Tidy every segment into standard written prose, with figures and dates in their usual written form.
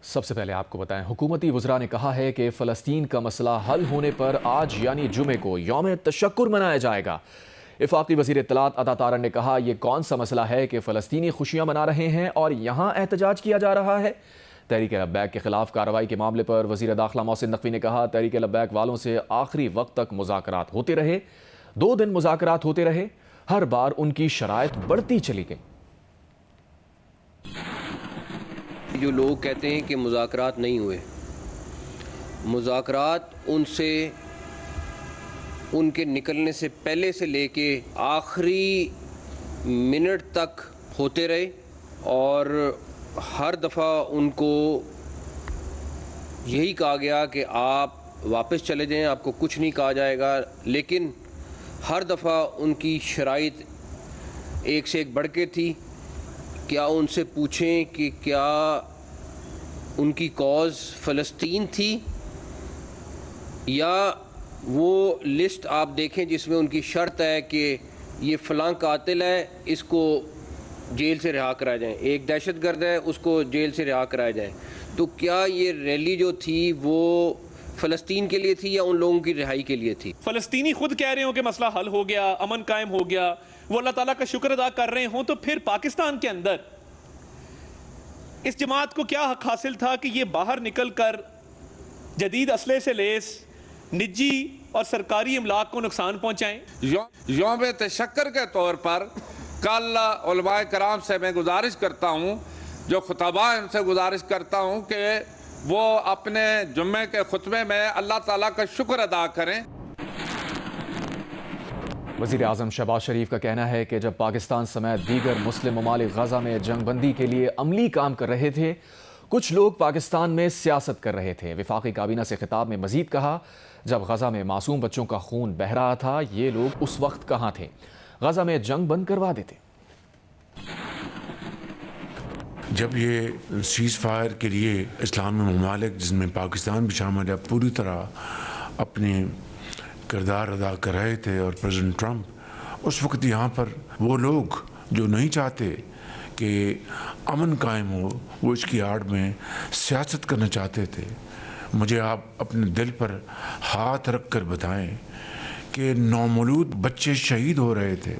سب سے پہلے آپ کو بتائیں، حکومتی وزراء نے کہا ہے کہ فلسطین کا مسئلہ حل ہونے پر آج یعنی جمعے کو یوم تشکر منایا جائے گا۔ وفاقی وزیر اطلاعات عطا تارڑ نے کہا یہ کون سا مسئلہ ہے کہ فلسطینی خوشیاں منا رہے ہیں اور یہاں احتجاج کیا جا رہا ہے۔ تحریک لبیک کے خلاف کارروائی کے معاملے پر وزیر داخلہ محسن نقوی نے کہا تحریک لبیک والوں سے آخری وقت تک مذاکرات ہوتے رہے، 2 دن مذاکرات ہوتے رہے، ہر بار ان کی شرائط بڑھتی چلی گئی۔ جو لوگ کہتے ہیں کہ مذاکرات نہیں ہوئے، مذاکرات ان سے ان کے نکلنے سے پہلے سے لے کے آخری منٹ تک ہوتے رہے، اور ہر دفعہ ان کو یہی کہا گیا کہ آپ واپس چلے جائیں، آپ کو کچھ نہیں کہا جائے گا، لیکن ہر دفعہ ان کی شرائط ایک سے ایک بڑھ کے تھی۔ کیا ان سے پوچھیں کہ کیا ان کی کاز فلسطین تھی، یا وہ لسٹ آپ دیکھیں جس میں ان کی شرط ہے کہ یہ فلاں قاتل ہے، اس کو جیل سے رہا کرایا جائے، ایک دہشت گرد ہے، اس کو جیل سے رہا کرایا جائے۔ تو کیا یہ ریلی جو تھی وہ فلسطین کے لیے تھی یا ان لوگوں کی رہائی کے لیے تھی؟ فلسطینی خود کہہ رہے ہوں کہ مسئلہ حل ہو گیا، امن قائم ہو گیا، وہ اللہ تعالیٰ کا شکر ادا کر رہے ہوں، تو پھر پاکستان کے اندر اس جماعت کو کیا حق حاصل تھا کہ یہ باہر نکل کر جدید اسلحے سے لیس نجی اور سرکاری املاک کو نقصان پہنچائیں؟ یوم تشکر کے طور پر کل علماء کرام سے میں گزارش کرتا ہوں، جو خطباء ان سے گزارش کرتا ہوں کہ وہ اپنے جمعے کے خطبے میں اللہ تعالیٰ کا شکر ادا کریں۔ وزیر اعظم شہباز شریف کا کہنا ہے کہ جب پاکستان سمیت دیگر مسلم ممالک غزہ میں جنگ بندی کے لیے عملی کام کر رہے تھے، کچھ لوگ پاکستان میں سیاست کر رہے تھے۔ وفاقی کابینہ سے خطاب میں مزید کہا جب غزہ میں معصوم بچوں کا خون بہہ رہا تھا یہ لوگ اس وقت کہاں تھے؟ غزہ میں جنگ بند کروا دیتے۔ جب یہ سیز فائر کے لیے اسلامی ممالک جس میں پاکستان بھی شامل ہے پوری طرح اپنے کردار ادا کر رہے تھے، اور پریزیڈنٹ ٹرمپ اس وقت یہاں پر وہ لوگ جو نہیں چاہتے کہ امن قائم ہو، وہ اس کی آڑ میں سیاست کرنا چاہتے تھے۔ مجھے آپ اپنے دل پر ہاتھ رکھ کر بتائیں کہ نومولود بچے شہید ہو رہے تھے،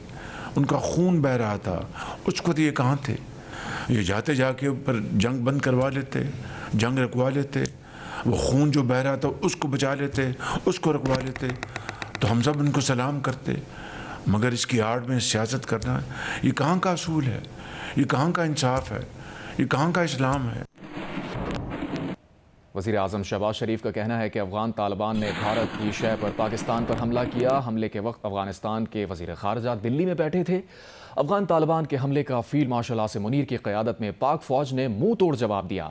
ان کا خون بہہ رہا تھا، اس وقت یہ کہاں تھے؟ یہ جاتے جا کے اوپر جنگ بند کروا لیتے، جنگ رکوا لیتے، وہ خون جو بہہ رہا تھا اس کو بچا لیتے، اس کو رکوا لیتے، تو ہم سب ان کو سلام کرتے۔ مگر اس کی آڑ میں سیاست کرنا، یہ کہاں کا اصول ہے؟ یہ کہاں کا انصاف ہے؟ یہ کہاں کا اسلام ہے؟ وزیر اعظم شہباز شریف کا کہنا ہے کہ افغان طالبان نے بھارت کی شہ پر پاکستان پر حملہ کیا۔ حملے کے وقت افغانستان کے وزیر خارجہ دلی میں بیٹھے تھے۔ افغان طالبان کے حملے کا فیلڈ مارشل آصم منیر کی قیادت میں پاک فوج نے منہ توڑ جواب دیا۔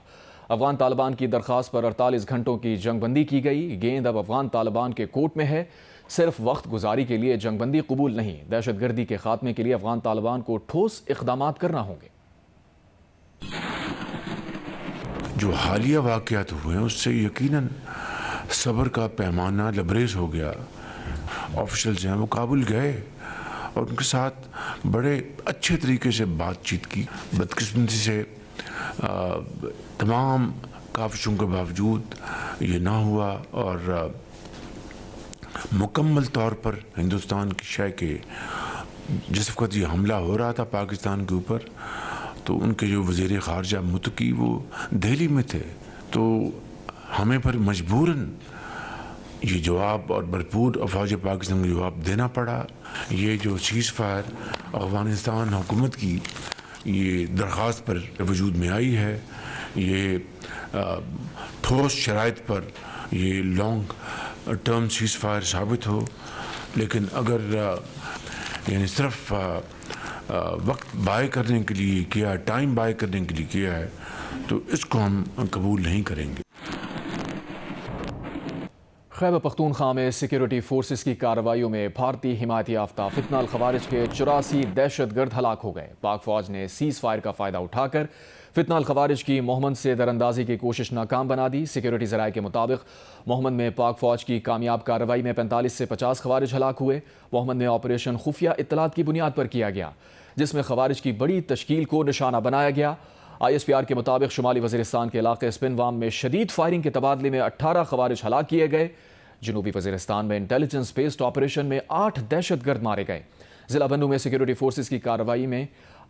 افغان طالبان کی درخواست پر 48 گھنٹوں کی جنگ بندی کی گئی۔ گیند اب افغان طالبان کے کورٹ میں ہے، صرف وقت گزاری کے لیے جنگ بندی قبول نہیں۔ دہشت گردی کے خاتمے کے لیے افغان طالبان کو ٹھوس اقدامات کرنا ہوں گے۔ جو حالیہ واقعات ہوئے ہیں اس سے یقیناً صبر کا پیمانہ لبریز ہو گیا۔ آفیشلز ہیں وہ کابل گئے اور ان کے ساتھ بڑے اچھے طریقے سے بات چیت کی۔ بدقسمتی سے تمام کاوشوں کے باوجود یہ نہ ہوا، اور مکمل طور پر ہندوستان کی شے کے جس وقت یہ حملہ ہو رہا تھا پاکستان کے اوپر، تو ان کے جو وزیر خارجہ متقی وہ دہلی میں تھے، تو ہمیں پر مجبوراً یہ جواب اور بھرپور افواج پاکستان کو جواب دینا پڑا۔ یہ جو سیز فائر افغانستان حکومت کی یہ درخواست پر وجود میں آئی ہے، یہ ٹھوس شرائط پر یہ لانگ ٹرم سیز فائر ثابت ہو، لیکن اگر یعنی صرف وقت بائی کرنے کے لیے کیا، ٹائم بائی کرنے کے لیے کیا ہے، تو اس کو ہم قبول نہیں کریں گے۔ خیبر پختونخوا میں سیکیورٹی فورسز کی کارروائیوں میں بھارتی حمایت یافتہ فتنہ الخوارج کے 84 دہشت گرد ہلاک ہو گئے۔ پاک فوج نے سیز فائر کا فائدہ اٹھا کر فتنہ الخوارج کی محمد سے دراندازی کی کوشش ناکام بنا دی۔ سیکیورٹی ذرائع کے مطابق محمد میں پاک فوج کی کامیاب کارروائی میں 45 سے 50 خوارج ہلاک ہوئے۔ محمد میں آپریشن خفیہ اطلاعات کی بنیاد پر کیا گیا، جس میں خوارج کی بڑی تشکیل کو نشانہ بنایا گیا۔ ISPR کے مطابق شمالی وزیرستان کے علاقے سپنوام میں شدید فائرنگ کے تبادلے میں 18 خوارج ہلاک کیے گئے۔ جنوبی وزیرستان میں انٹیلیجنس بیسڈ آپریشن میں 8 دہشت گرد مارے گئے۔ ضلع بنو میں سیکیورٹی فورسز کی کارروائی میں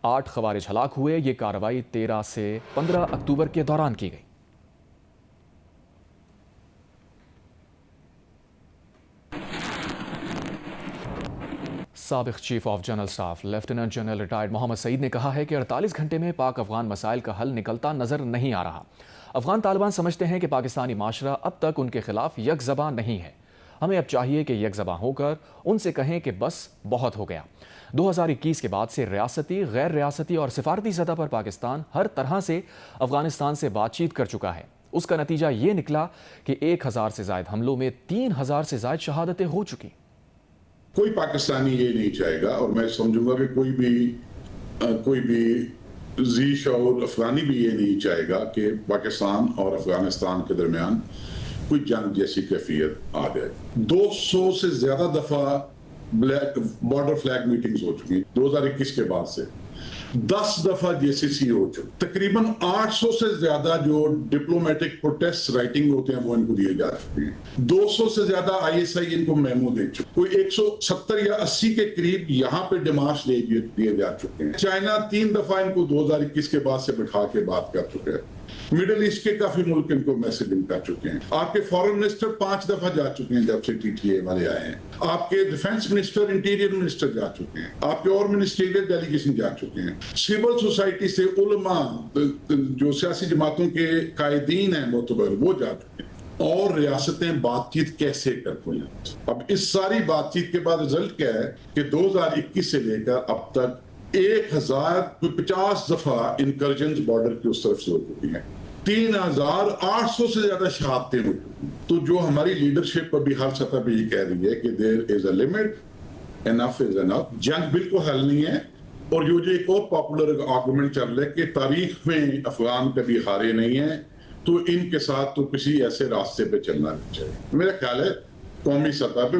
8 خوارج ہلاک ہوئے۔ یہ کارروائی 13 سے 15 اکتوبر کے دوران کی گئی۔ سابق chief of general staff lieutenant general retired Muhammad Saeed نے کہا ہے کہ 48 گھنٹے میں پاک افغان مسائل کا حل نکلتا نظر نہیں آ رہا۔ افغان طالبان سمجھتے ہیں کہ پاکستانی معاشرہ اب تک ان کے خلاف یک زباں نہیں ہے۔ ہمیں اب چاہیے کہ یک زباں ہو کر ان سے کہیں کہ بس بہت ہو گیا۔ 2021 کے بعد سے ریاستی، غیر ریاستی اور سفارتی سطح پر پاکستان ہر طرح سے افغانستان سے بات چیت کر چکا ہے۔ اس کا نتیجہ یہ نکلا کہ 1000 سے زائد حملوں میں 3000 سے زائد شہادتیں ہو چکی۔ کوئی پاکستانی یہ نہیں چاہے گا، اور میں سمجھوں گا کہ کوئی بھی ذی شعور افغانی بھی یہ نہیں چاہے گا کہ پاکستان اور افغانستان کے درمیان کوئی جنگ جیسی کیفیت آ جائے۔ 200 سے زیادہ دفعہ بارڈر فلیگ میٹنگز ہو چکی ہیں 2021 کے بعد سے، 10 دفعہ JCC ہو چکی، تقریباً 800 سے زیادہ جو ڈپلومیٹک پروٹیسٹ رائٹنگ ہوتے ہیں وہ ان کو دیے جا چکے ہیں، 200 سے زیادہ ISI ان کو میمو دے چکے، کوئی 170 یا 80 کے قریب یہاں پہ ڈیمارش دیے جا چکے ہیں۔ چائنا 3 دفعہ ان کو 2021 کے بعد سے بٹھا کے بات کر چکے ہیں۔ میڈل ایسٹ کے کافی ملک ان کو میسیجنگ کر چکے ہیں۔ آپ کے فارن منسٹر 5 دفعہ جا چکے ہیں جب سے TTA والے آئے ہیں۔ آپ کے ڈیفنس منسٹر، انٹیریئر منسٹر جا چکے ہیں۔ آپ کے اور منسٹریل ڈیلیگیشن جا چکے ہیں۔ سول سوسائٹی سے علماء، جو سیاسی جماعتوں کے قائدین ہیں معتبر، وہ جا چکے ہیں۔ اور ریاستیں بات چیت کیسے کرتی ہیں؟ اب اس ساری بات چیت کے بعد رزلٹ کیا ہے کہ 2021 سے لے کر اب تک 1050 دفعہ انکرجنز بارڈر کی اس طرف سے ہو چکی ہیں، 3800 سے زیادہ شہادتیں ہو چکی ہیں۔ تو جو ہماری لیڈرشپ ابھی ہر سطح پہ یہ کہہ رہی ہے کہ there is a limit, enough is enough، جنگ بالکل حل نہیں ہے۔ اور جو ایک اور پاپولر آرگومنٹ چل رہا ہے کہ تاریخ میں افغان کبھی ہارے نہیں ہیں، تو ان کے ساتھ تو کسی ایسے راستے پہ چلنا نہیں چاہیے۔ میرا خیال ہے قومی سطح پہ،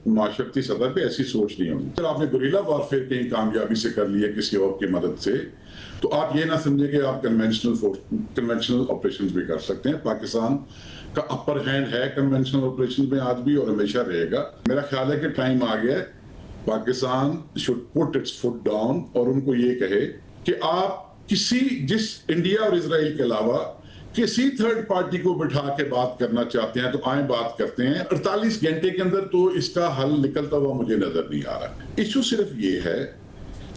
معاشرتی سطح پہ ایسی سوچ نہیں ہونی۔ اگر آپ نے گوریلا وارفیئر کہیں کامیابی سے کر لیا کسی اور کی مدد سے، تو آپ یہ نہ سمجھیں کہ آپ کنونشنل آپریشنز بھی کر سکتے ہیں۔ پاکستان کا اپر ہینڈ ہے کنونشنل آپریشنز میں آج بھی، اور ہمیشہ رہے گا۔ میرا خیال ہے کہ ٹائم آ گیا ہے، Pakistan should put its foot down، اور ان کو یہ کہے کہ آپ جس انڈیا اور اسرائیل کے علاوہ کسی تھرڈ پارٹی کو بٹھا کے بات کرنا چاہتے ہیں تو آئیں بات کرتے ہیں۔ 48 گھنٹے کے اندر تو اس کا حل نکلتا ہوا مجھے نظر نہیں آ رہا۔ ایشو صرف یہ ہے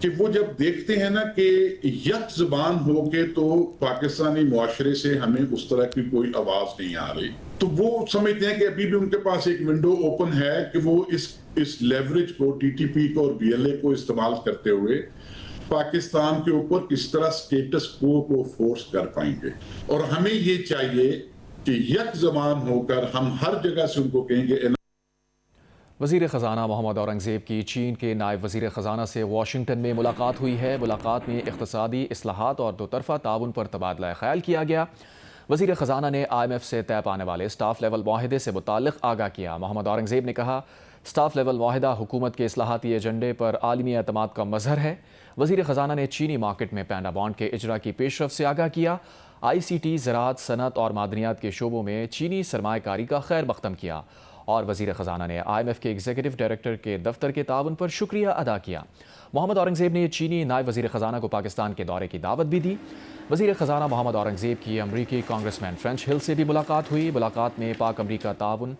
کہ وہ جب دیکھتے ہیں نا کہ یک زبان ہو کے تو پاکستانی معاشرے سے ہمیں اس طرح کی کوئی آواز نہیں آ رہی، تو وہ سمجھتے ہیں کہ ابھی بھی ان کے پاس ایک ونڈو اوپن ہے کہ وہ اس لیوریج کو، TTP کو اور BLA کو استعمال کرتے ہوئے پاکستان کے اوپر کس طرح سٹیٹس کو فورس کر پائیں گے۔ اور ہمیں یہ چاہیے کہ یک زبان ہو کر ہم ہر جگہ سے ان کو کہیں گے۔ وزیر خزانہ محمد اورنگزیب کی چین کے نائب وزیر خزانہ سے واشنگٹن میں ملاقات ہوئی ہے۔ ملاقات میں اقتصادی اصلاحات اور دو طرفہ تعاون پر تبادلہ خیال کیا گیا۔ وزیر خزانہ نے IMF سے طے پانے والے اسٹاف لیول معاہدے سے متعلق آگاہ کیا۔ محمد اورنگزیب نے کہا، اسٹاف لیول معاہدہ حکومت کے اصلاحاتی ایجنڈے پر عالمی اعتماد کا مظہر ہے۔ وزیر خزانہ نے چینی مارکیٹ میں پینڈا بانڈ کے اجرا کی پیش رفت سے آگاہ کیا۔ ICT، زراعت، صنعت اور معدنیات کے شعبوں میں چینی سرمایہ کاری کا خیر مقدم کیا، اور وزیر خزانہ نے IMF کے ایگزیکٹو ڈائریکٹر کے دفتر کے تعاون پر شکریہ ادا کیا۔ محمد اورنگزیب نے چینی نائب وزیر خزانہ کو پاکستان کے دورے کی دعوت بھی دی۔ وزیر خزانہ محمد اورنگزیب کی امریکی کانگریس مین فرینچ ہل سے بھی ملاقات ہوئی۔ ملاقات میں پاک امریکہ تعاون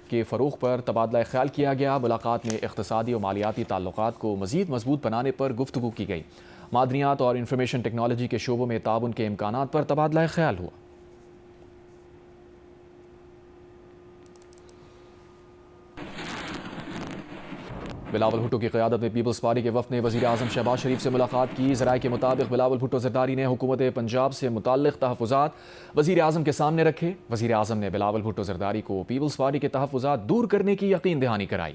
کے فروغ پر تبادلہ خیال کیا گیا۔ ملاقات میں اقتصادی و مالیاتی تعلقات کو مزید مضبوط بنانے پر گفتگو کی گئی۔ معدنیات اور انفارمیشن ٹیکنالوجی کے شعبوں میں تعاون کے امکانات پر تبادلہ خیال ہوا۔ بلاول بھٹو کی قیادت میں پیپلز پارٹی کے وفد نے وزیر اعظم شہباز شریف سے ملاقات کی۔ ذرائع کے مطابق بلاول بھٹو زرداری نے حکومت پنجاب سے متعلق تحفظات وزیر اعظم کے سامنے رکھے۔ وزیر اعظم نے بلاول بھٹو زرداری کو پیپلز پارٹی کے تحفظات دور کرنے کی یقین دہانی کرائی۔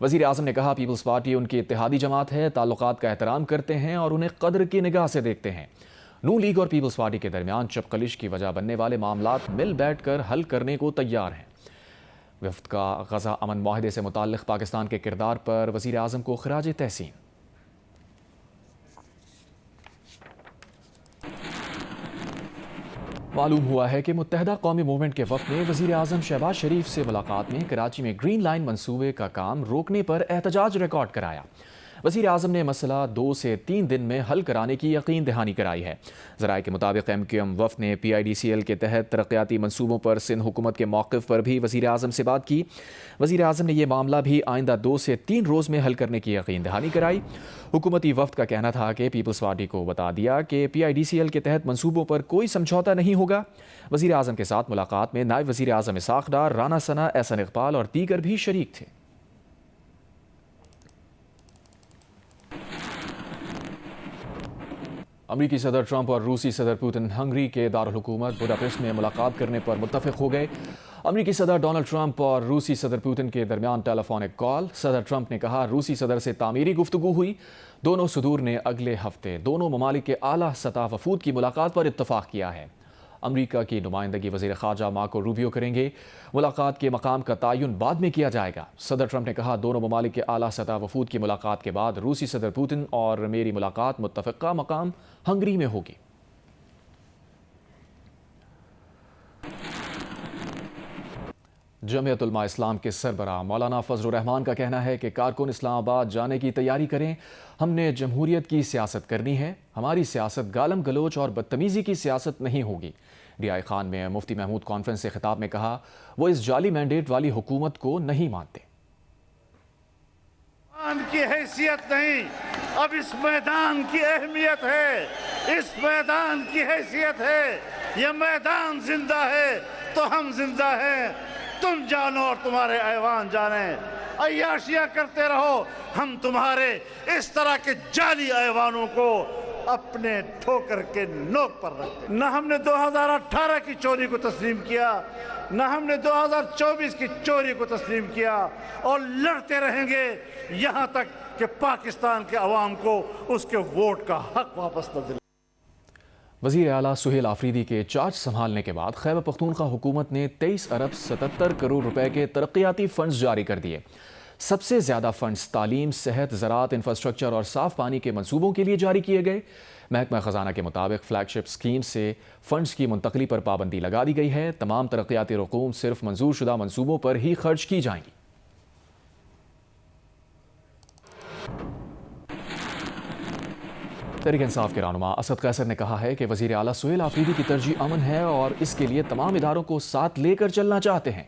وزیر اعظم نے کہا، پیپلز پارٹی ان کی اتحادی جماعت ہے، تعلقات کا احترام کرتے ہیں اور انہیں قدر کی نگاہ سے دیکھتے ہیں۔ نون لیگ اور پیپلز پارٹی کے درمیان چپقلش کی وجہ بننے والے معاملات مل بیٹھ کر حل کرنے کو تیار ہیں۔ وفد کا غزہ امن معاہدے سے متعلق پاکستان کے کردار پر وزیر اعظم کو خراج تحسین۔ معلوم ہوا ہے کہ متحدہ قومی موومنٹ کے وفد نے وزیر اعظم شہباز شریف سے ملاقات میں کراچی میں گرین لائن منصوبے کا کام روکنے پر احتجاج ریکارڈ کرایا۔ وزیر اعظم نے مسئلہ 2 سے 3 دن میں حل کرانے کی یقین دہانی کرائی ہے۔ ذرائع کے مطابق MQM وفد نے PIDCL کے تحت ترقیاتی منصوبوں پر سندھ حکومت کے موقف پر بھی وزیر اعظم سے بات کی۔ وزیر اعظم نے یہ معاملہ بھی آئندہ 2 سے 3 روز میں حل کرنے کی یقین دہانی کرائی۔ حکومتی وفد کا کہنا تھا کہ پیپلز پارٹی کو بتا دیا کہ PIDCL کے تحت منصوبوں پر کوئی سمجھوتا نہیں ہوگا۔ وزیر اعظم کے ساتھ ملاقات میں نائب وزیر اعظم اسحاق ڈار، رانا ثنا، احسن اقبال اور دیگر بھی شریک تھے۔ امریکی صدر ٹرمپ اور روسی صدر پوتن ہنگری کے دارالحکومت بڈاپیسٹ میں ملاقات کرنے پر متفق ہو گئے۔ امریکی صدر ڈونلڈ ٹرمپ اور روسی صدر پوتن کے درمیان ٹیلی فونک کال۔ صدر ٹرمپ نے کہا روسی صدر سے تعمیری گفتگو ہوئی۔ دونوں صدور نے اگلے ہفتے دونوں ممالک کے اعلیٰ سطح وفود کی ملاقات پر اتفاق کیا ہے۔ امریکہ کی نمائندگی وزیر خارجہ مارکو روبیو کریں گے۔ ملاقات کے مقام کا تعین بعد میں کیا جائے گا۔ صدر ٹرمپ نے کہا دونوں ممالک کے اعلیٰ سطح وفود کی ملاقات کے بعد روسی صدر پوتن اور میری ملاقات متفقہ مقام ہنگری میں ہوگی۔ جمعیت علماء اسلام کے سربراہ مولانا فضل الرحمان کا کہنا ہے کہ کارکن اسلام آباد جانے کی تیاری کریں۔ ہم نے جمہوریت کی سیاست کرنی ہے، ہماری سیاست گالم گلوچ اور بدتمیزی کی سیاست نہیں ہوگی۔ ریائی خان میں مفتی محمود کانفرنس سے خطاب میں کہا وہ اس جعلی مینڈیٹ والی حکومت کو نہیں مانتے۔ کی حیثیت نہیں، اب اس میدان کی اہمیت ہے، اس میدان کی حیثیت ہے۔ یہ میدان زندہ ہے تو ہم زندہ ہیں، تم جانو اور تمہارے ایوان جانیں۔ عیاشیاں کرتے رہو، ہم تمہارے اس طرح کے جعلی ایوانوں کو اپنے ٹھوکر کے نوک پر رکھتے۔ نہ ہم نے 2018 کی چوری کو تسلیم کیا، نہ ہم نے 2024 کی چوری کو تسلیم کیا، اور لڑتے رہیں گے یہاں تک کہ پاکستان کے عوام کو اس کے ووٹ کا حق واپس نہ دلائیں۔ وزیر اعلیٰ سہیل آفریدی کے چارج سنبھالنے کے بعد خیبر پختونخوا حکومت نے 23 ارب 77 کروڑ روپے کے ترقیاتی فنڈز جاری کر دیے۔ سب سے زیادہ فنڈز تعلیم، صحت، زراعت، انفراسٹرکچر اور صاف پانی کے منصوبوں کے لیے جاری کیے گئے۔ محکمہ خزانہ کے مطابق فلیگ شپ اسکیم سے فنڈز کی منتقلی پر پابندی لگا دی گئی ہے۔ تمام ترقیاتی رقوم صرف منظور شدہ منصوبوں پر ہی خرچ کی جائیں گی۔ تحریک انصاف کے رہنما اسد قیصر نے کہا ہے کہ وزیر اعلیٰ سہیل آفریدی کی ترجیح امن ہے اور اس کے لیے تمام اداروں کو ساتھ لے کر چلنا چاہتے ہیں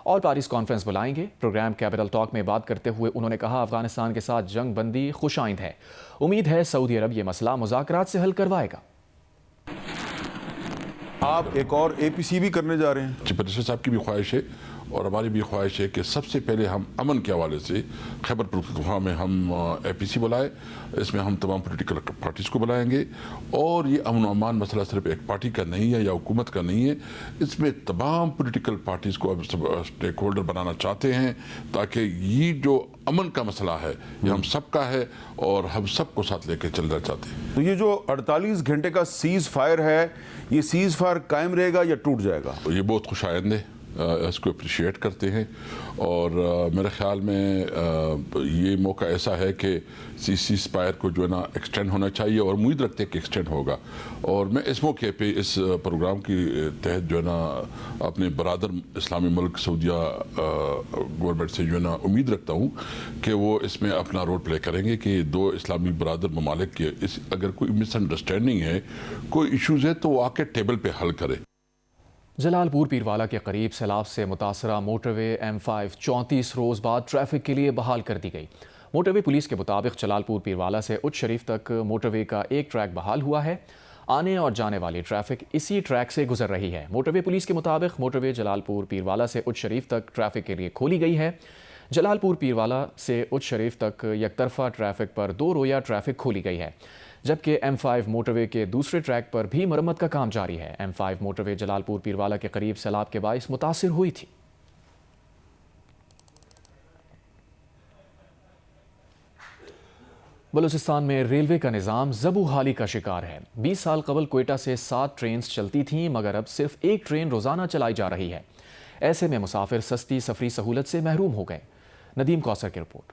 اور پیرس کانفرنس بلائیں گے۔ پروگرام کیپٹل ٹاک میں بات کرتے ہوئے انہوں نے کہا افغانستان کے ساتھ جنگ بندی خوش آئند ہے، امید ہے سعودی عرب یہ مسئلہ مذاکرات سے حل کروائے گا۔ آپ ایک اور APC بھی کرنے جا رہے ہیں؟ چیف منسٹر صاحب کی بھی خواہش ہے اور ہماری بھی خواہش ہے کہ سب سے پہلے ہم امن کے حوالے سے خیبر پختونخوا میں ہم APC بلائے، اس میں ہم تمام پولیٹیکل پارٹیز کو بلائیں گے، اور یہ امن و امان مسئلہ صرف ایک پارٹی کا نہیں ہے یا حکومت کا نہیں ہے، اس میں تمام پولیٹیکل پارٹیز کو اسٹیک ہولڈر بنانا چاہتے ہیں تاکہ یہ جو امن کا مسئلہ ہے یہ ہم سب کا ہے اور ہم سب کو ساتھ لے کے چلنا چاہتے ہیں۔ تو یہ جو 48 گھنٹے کا سیز فائر ہے، یہ سیز فائر قائم رہے گا یا ٹوٹ جائے گا؟ یہ بہت خوش آئند ہے، اس کو اپریشیٹ کرتے ہیں، اور میرے خیال میں یہ موقع ایسا ہے کہ سیز فائر کو جو ہے نا ایکسٹینڈ ہونا چاہیے، اور امید رکھتے ہیں کہ ایکسٹینڈ ہوگا۔ اور میں اس موقع پہ اس پروگرام کے تحت جو ہے نا اپنے برادر اسلامی ملک سعودیہ گورنمنٹ سے جو ہے نا امید رکھتا ہوں کہ وہ اس میں اپنا رول پلے کریں گے کہ دو اسلامی برادر ممالک کے اگر کوئی مس انڈرسٹینڈنگ ہے، کوئی ایشوز ہے، تو وہ آ کے ٹیبل پہ حل کرے۔ جلال پور پیروالا کے قریب سیلاب سے متاثرہ موٹر وے M5 34 روز بعد ٹریفک کے لیے بحال کر دی گئی۔ موٹر وے پولیس کے مطابق جلال پور پیروالا سے اچ شریف تک موٹر وے کا ایک ٹریک بحال ہوا ہے۔ آنے اور جانے والی ٹریفک اسی ٹریک سے گزر رہی ہے۔ موٹر وے پولیس کے مطابق موٹر وے جلال پور پیروالا سے اچ شریف تک ٹریفک کے لیے کھولی گئی ہے۔ جلال پور پیروالا سے اچ شریف تک یک طرفہ ٹریفک پر 2 رویہ ٹریفک کھولی گئی ہے، جبکہ M5 موٹر وے کے دوسرے ٹریک پر بھی مرمت کا کام جاری ہے۔ M5 موٹر وے جلال پور پیروالا کے قریب سیلاب کے باعث متاثر ہوئی تھی۔ بلوچستان میں ریلوے کا نظام زبوں حالی کا شکار ہے۔ 20 سال قبل کوئٹہ سے 7 ٹرینز چلتی تھیں، مگر اب صرف 1 ٹرین روزانہ چلائی جا رہی ہے۔ ایسے میں مسافر سستی سفری سہولت سے محروم ہو گئے۔ ندیم کوثر کی رپورٹ۔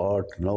8-9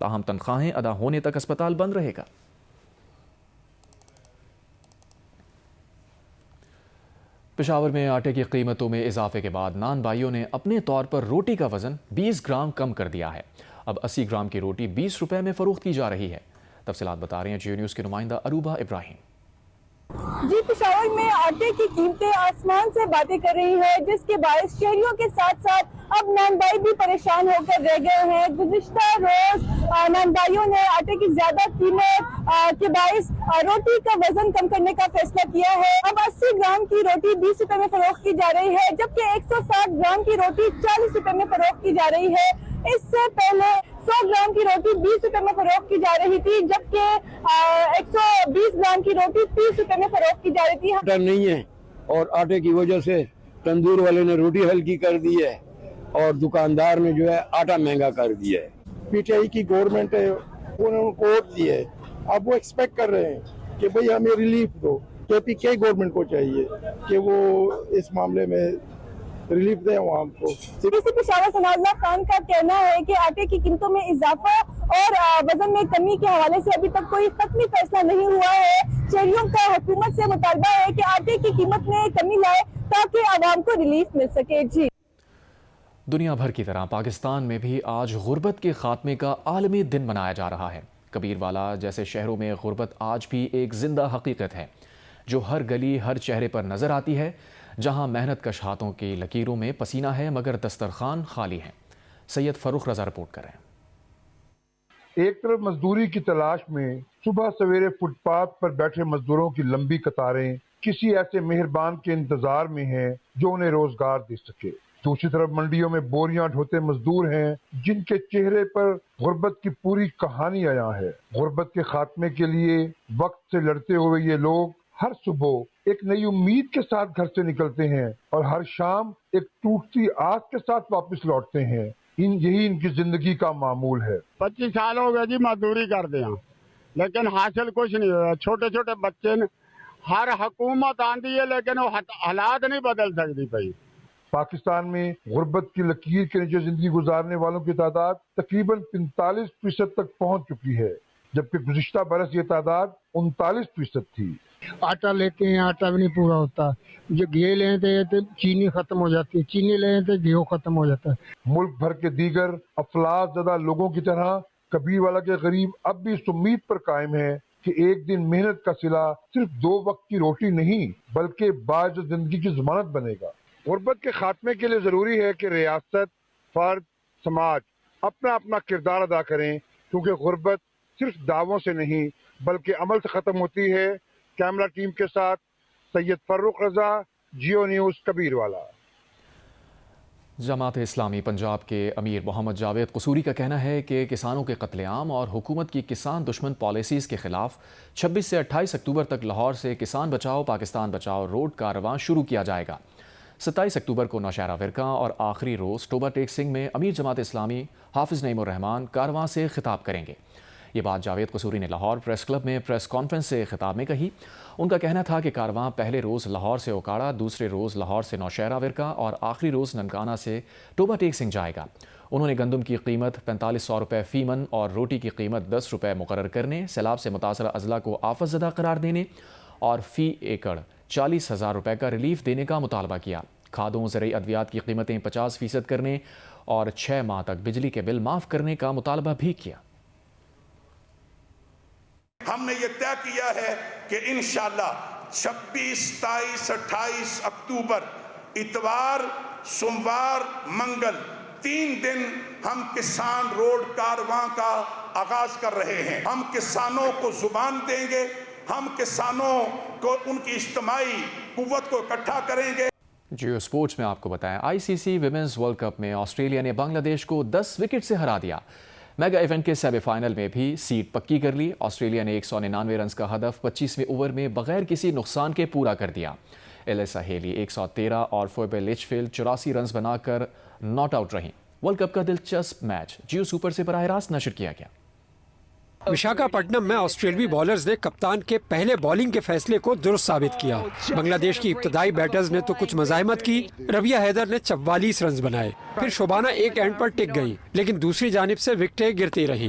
تاہم تنخواہیں ادا ہونے تک اسپتال بند رہے گا۔ پشاور میں آٹے کی قیمتوں میں اضافے کے بعد نان بھائیوں نے اپنے طور پر روٹی کا وزن 20 گرام کم کر دیا ہے۔ اب 80 گرام کی روٹی 20 روپے میں فروخت کی جا رہی ہے۔ تفصیلات بتا رہے ہیں جیو نیوز کے نمائندہ عروبہ ابراہیم۔ جی، پشاور میں آٹے کی قیمتیں آسمان سے باتیں کر رہی ہیں، جس کے باعث شہریوں کے ساتھ ساتھ اب نان بھائی بھی پریشان ہو کر رہ گئے ہیں۔ گزشتہ روز نان بھائیوں نے آٹے کی زیادہ قیمت کے باعث روٹی کا وزن کم کرنے کا فیصلہ کیا ہے۔ اب 80 گرام کی روٹی 20 روپے میں فروخت کی جا رہی ہے، جبکہ 160 گرام کی روٹی 40 روپے میں فروخت کی جا رہی ہے۔ اس سے پہلے 100 گرام کی روٹی 20 روپے میں فروخت کی جا رہی تھی، جبکہ 120 گرام کی روٹی 30 روپے میں فروخت کی جا رہی تھی۔ آٹا نہیں ہے اور آٹے کی وجہ سے تندور والے نے روٹی ہلکی کر دی ہے اور دکاندار نے جو ہے آٹا مہنگا کر دیا ہے۔ پی ٹی آئی کی گورنمنٹ ہے، انہوں نے ووٹ دی ہے، اب وہ ایکسپیکٹ کر رہے ہیں کہ بھئی ہمیں ریلیف دو۔ کے پی کے گورنمنٹ کو چاہیے کہ وہ اس معاملے میں ریلیف دیں عوام کو۔ سی پی پشاور ثناء اللہ خان کا کہنا ہے کہ آٹے کی قیمتوں میں اضافہ اور وزن میں کمی کے حوالے سے ابھی تک کوئی حتمی فیصلہ نہیں ہوا ہے۔ شہریوں کا حکومت سے مطالبہ ہے کہ آٹے کی قیمت میں کمی لائے تاکہ عوام کو ریلیف مل سکے۔ جی، دنیا بھر کی طرح پاکستان میں بھی آج غربت کے خاتمے کا عالمی دن منایا جا رہا ہے۔ کبیر والا جیسے شہروں میں غربت آج بھی ایک زندہ حقیقت ہے جو ہر گلی ہر چہرے پر نظر آتی ہے، جہاں محنت کش ہاتھوں کی لکیروں میں پسینہ ہے مگر دسترخوان خالی ہیں۔ سید فروخ رضا رپورٹ کر رہے ہیں۔ ایک طرف مزدوری کی تلاش میں صبح سویرے فٹ پاتھ پر بیٹھے مزدوروں کی لمبی قطاریں کسی ایسے مہربان کے انتظار میں ہیں جو انہیں روزگار دے سکے، دوسری طرف منڈیوں میں بوریاں ڈھوتے مزدور ہیں جن کے چہرے پر غربت کی پوری کہانی عیاں ہے۔ غربت کے خاتمے کے لیے وقت سے لڑتے ہوئے یہ لوگ ہر صبح ایک نئی امید کے ساتھ گھر سے نکلتے ہیں اور ہر شام ایک ٹوٹتی آس کے ساتھ واپس لوٹتے ہیں۔ یہی ان کی زندگی کا معمول ہے۔ 25 سال ہو گئے جی مزدوری کرتے ہیں لیکن حاصل کچھ نہیں ہوا۔ چھوٹے چھوٹے بچے نے ہر حکومت آندی ہے لیکن وہ حالات نہیں بدل سکتی پئی۔ پاکستان میں غربت کی لکیر کے نیچے زندگی گزارنے والوں کی تعداد تقریباً 45% تک پہنچ چکی ہے، جبکہ گزشتہ برس یہ تعداد 39% تھی۔ آٹا لیتے ہیں، آٹا بھی نہیں پورا ہوتا۔ جو گھی لیتے ہیں تو چینی ختم ہو جاتی ہے، چینی لیتے تو گھی ختم ہو جاتا ہے۔ ملک بھر کے دیگر افلاس زدہ لوگوں کی طرح کبیر والا کے غریب اب بھی اس امید پر قائم ہے کہ ایک دن محنت کا صلہ صرف 2 وقت کی روٹی نہیں بلکہ باعث زندگی کی ضمانت بنے گا۔ غربت کے خاتمے کے لیے ضروری ہے کہ ریاست، فرد، سماج اپنا اپنا کردار ادا کریں، کیونکہ غربت صرف دعووں سے نہیں بلکہ عمل سے ختم ہوتی ہے۔ کیمرہ ٹیم کے ساتھ سید فروخ رضا، جیو نیوز، کبیر والا۔ جماعت اسلامی پنجاب کے امیر محمد جاوید قصوری کا کہنا ہے کہ کسانوں کے قتل عام اور حکومت کی کسان دشمن پالیسیز کے خلاف 26 سے 28 اکتوبر تک لاہور سے کسان بچاؤ پاکستان بچاؤ روڈ کاررواں شروع کیا جائے گا۔ 27 اکتوبر کو نوشہرہ ورقہ اور آخری روز ٹوبہ ٹیک سنگھ میں امیر جماعت اسلامی حافظ نعیم الرحمان کاررواں سے خطاب کریں گے۔ یہ بات جاوید قصوری نے لاہور پریس کلب میں پریس کانفرنس سے خطاب میں کہی۔ ان کا کہنا تھا کہ کاررواں پہلے روز لاہور سے اوکاڑا، دوسرے روز لاہور سے نوشہرہ ورقہ اور آخری روز ننکانہ سے ٹوبہ ٹیک سنگھ جائے گا۔ انہوں نے گندم کی قیمت 4500 روپے فی من اور روٹی کی قیمت 10 روپے مقرر کرنے، سیلاب سے متاثرہ اضلاع کو آفت زدہ قرار دینے اور فی ایکڑ 40,000 روپے کا ریلیف دینے کا مطالبہ کیا۔ کھادوں زرعی ادویات کی قیمتیں 50% کرنے اور 6 ماہ تک بجلی کے بل معاف کرنے کا مطالبہ بھی کیا۔ ہم نے یہ طے کیا ہے کہ انشاءاللہ 26، 27، 28 اکتوبر اتوار، سوموار، منگل 3 دن ہم کسان روڈ کاررواں کا آغاز کر رہے ہیں۔ ہم کسانوں کو زبان دیں گے، ہم کسانوں کو ان کی اجتماعی قوت کو اکٹھا کریں گے۔ جیو سپورٹس میں آپ کو بتائیں ICC ویمنز ورلڈ کپ میں آسٹریلیا نے بنگلہ دیش کو 10 وکٹ سے ہرا دیا۔ میگا ایونٹ کے سیمی فائنل میں بھی سیٹ پکی کر لی۔ آسٹریلیا نے 199 رنز کا ہدف 25ویں اوور میں بغیر کسی نقصان کے پورا کر دیا۔ ایلیسا ہیلی 113 اور فوبے لچفیلڈ 84 رنز بنا کر ناٹ آؤٹ رہیں۔ ورلڈ کپ کا دلچسپ میچ جیو سپر سے براہ راست نشر کیا گیا۔ وشاکھاپٹنم میں آسٹریلوی بالرز نے کپتان کے پہلے بالنگ کے فیصلے کو درست ثابت کیا۔ بنگلہ دیش کی ابتدائی بیٹرز نے تو کچھ مزاحمت کی، ربیہ حیدر نے 44 رنز بنائے، پھر شوبانہ ایک اینڈ پر ٹک گئی لیکن دوسری جانب سے وکٹیں گرتی رہیں۔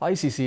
ICC